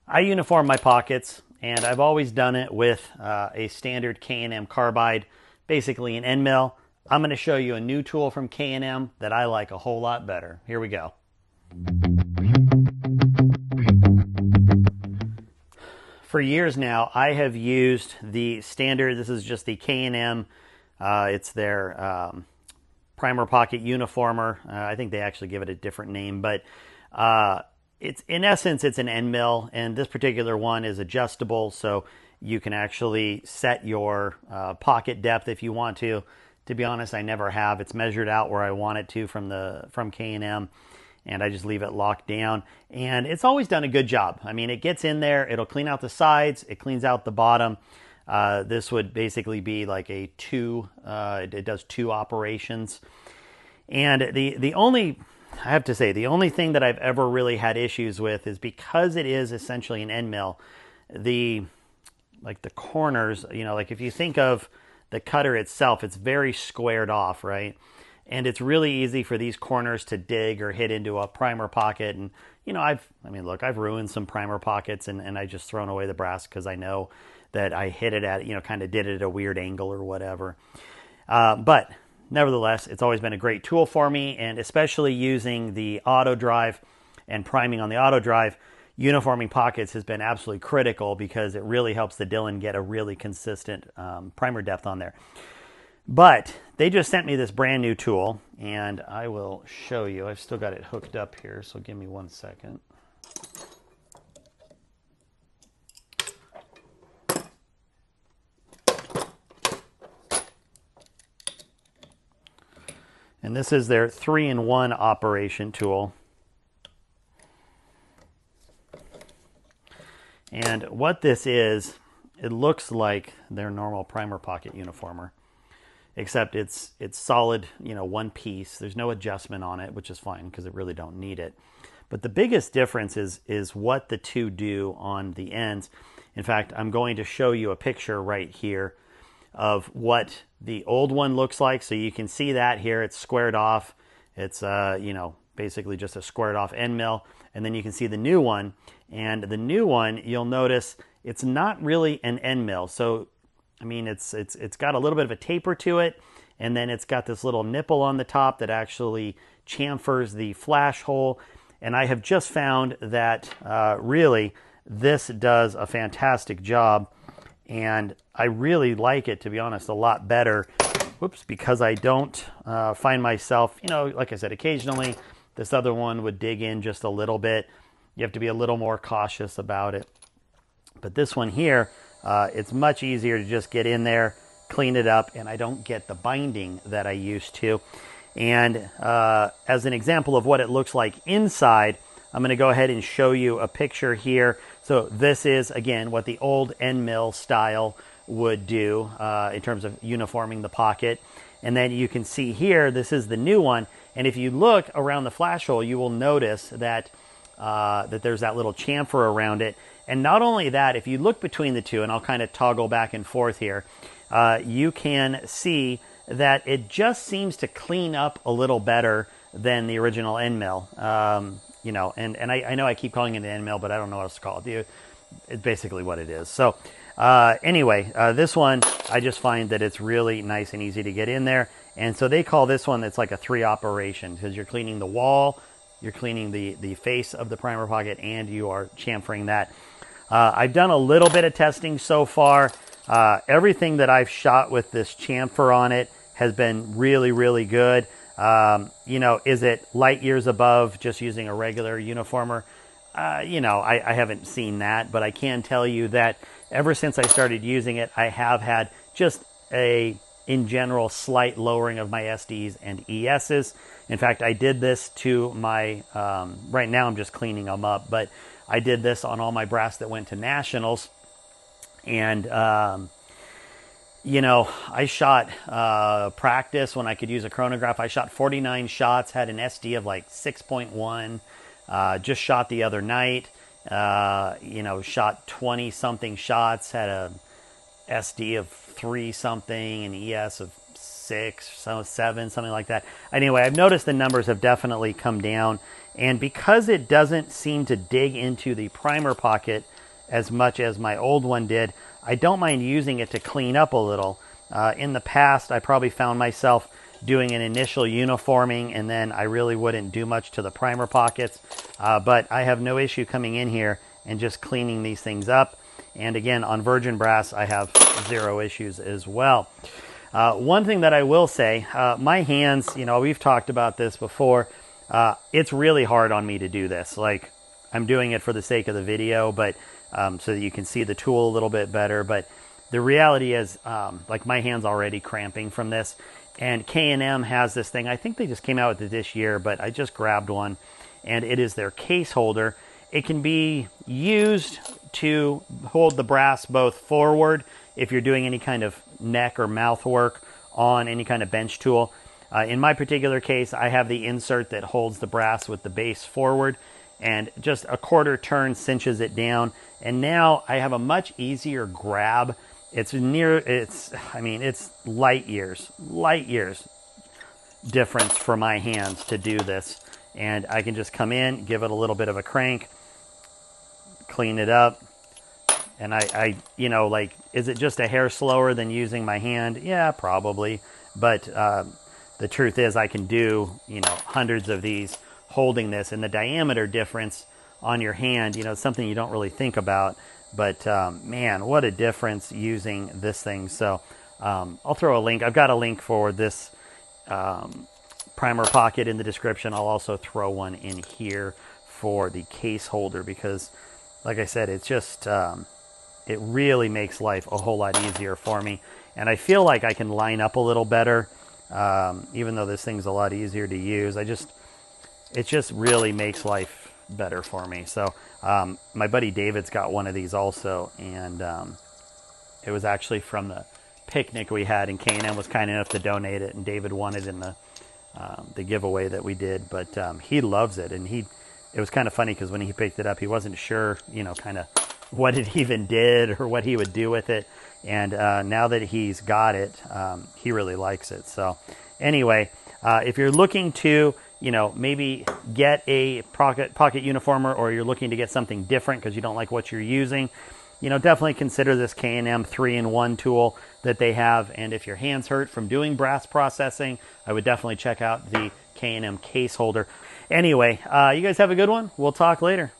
I uniform my pockets, and I've always done it with a standard K&M Carbide, basically an end mill. I'm going to show you a new tool from K&M that I like a whole lot better. Here we go. For years now, I have used the standard, this is just the K&M, it's their primer pocket uniformer. I think they actually give it a different name, but it's in essence, it's an end mill, and this particular one is adjustable, so you can actually set your pocket depth if you want to. To be honest, I never have. It's measured out where I want it to from K&M, and I just leave it locked down. And it's always done a good job. I mean, it gets in there, it'll clean out the sides, it cleans out the bottom. This would basically be like a it does two operations. And the only, I have to say, the only thing that I've ever really had issues with is because it is essentially an end mill, the corners, like if you think of the cutter itself, it's very squared off, right? And it's really easy for these corners to dig or hit into a primer pocket. And, I've ruined some primer pockets and I just thrown away the brass because I know that I hit it at, kind of did it at a weird angle or whatever. But nevertheless, it's always been a great tool for me, and especially using the auto drive and priming on the auto drive, uniforming pockets has been absolutely critical because it really helps the Dillon get a really consistent primer depth on there. But they just sent me this brand new tool, and I will show you. I've still got it hooked up here, so give me 1 second. And this is their 3-in-1 operation tool. And what this is, it looks like their normal primer pocket uniformer, except it's solid, one piece. There's no adjustment on it, which is fine because I really don't need it. But the biggest difference is what the two do on the ends. In fact, I'm going to show you a picture right here of what the old one looks like. So you can see that here, it's squared off. It's, basically just a squared off end mill. And then you can see the new one. And the new one, you'll notice it's not really an end mill. So, I mean, it's got a little bit of a taper to it. And then it's got this little nipple on the top that actually chamfers the flash hole. And I have just found that really this does a fantastic job. And I really like it, to be honest, a lot better. Whoops, because I don't find myself, like I said, occasionally this other one would dig in just a little bit. You have to be a little more cautious about it. But this one here, it's much easier to just get in there, clean it up, and I don't get the binding that I used to. And as an example of what it looks like inside, I'm going to go ahead and show you a picture here. So this is, again, what the old end mill style would do in terms of uniforming the pocket. And then you can see here, this is the new one. And if you look around the flash hole, you will notice that, that there's that little chamfer around it. And not only that, if you look between the two, and I'll kind of toggle back and forth here, you can see that it just seems to clean up a little better than the original end mill. And I know I keep calling it an end mill, but I don't know what else to call it. It's basically what it is. So anyway, this one, I just find that it's really nice and easy to get in there. And so they call this one, it's like a 3 operation because you're cleaning the wall, you're cleaning the face of the primer pocket, and you are chamfering that. I've done a little bit of testing so far. Everything that I've shot with this chamfer on it has been really, really good. Is it light years above just using a regular uniformer? I haven't seen that, but I can tell you that ever since I started using it, I have had just in general, slight lowering of my SDs and ESs. In fact, I did this to my, right now I'm just cleaning them up, but I did this on all my brass that went to nationals. And, I shot practice when I could use a chronograph. I shot 49 shots, had an SD of like 6.1. Just shot the other night, shot 20 something shots, had a SD of 3 something, an ES of 6, 7, something like that. Anyway, I've noticed the numbers have definitely come down, and because it doesn't seem to dig into the primer pocket as much as my old one did. I don't mind using it to clean up a little. In the past, I probably found myself doing an initial uniforming and then I really wouldn't do much to the primer pockets. But I have no issue coming in here and just cleaning these things up. And again, on virgin brass, I have zero issues as well. One thing that I will say, my hands, you know, we've talked about this before. It's really hard on me to do this. Like, I'm doing it for the sake of the video, but so that you can see the tool a little bit better. But the reality is, like, my hand's already cramping from this. And K&M has this thing. I think they just came out with it this year, but I just grabbed one. And it is their case holder. It can be used to hold the brass both forward if you're doing any kind of neck or mouth work on any kind of bench tool. In my particular case, I have the insert that holds the brass with the base forward, and just a quarter turn cinches it down. And now I have a much easier grab. It's light years difference for my hands to do this. And I can just come in, give it a little bit of a crank, clean it up. And I you know, like, is it just a hair slower than using my hand? Yeah, probably. But the truth is I can do, you know, hundreds of these holding this, and the diameter difference on your hand, you know, it's something you don't really think about. But man, what a difference using this thing. So I'll throw a link. I've got a link for this primer pocket in the description. I'll also throw one in here for the case holder because, like I said, it's just it really makes life a whole lot easier for me. And I feel like I can line up a little better, even though this thing's a lot easier to use. It just really makes life better for me. So my buddy David's got one of these also, and it was actually from the picnic we had, and K&M was kind enough to donate it, and David won it in the giveaway that we did. But he loves it, and it was kind of funny because when he picked it up, he wasn't sure, you know, kind of what it even did or what he would do with it. And now that he's got it, he really likes it. So anyway, if you're looking to, you know, maybe get a pocket uniformer, or you're looking to get something different because you don't like what you're using, you know, definitely consider this K&M 3-in-1 tool that they have. And if your hands hurt from doing brass processing, I would definitely check out the K&M case holder. Anyway, you guys have a good one. We'll talk later.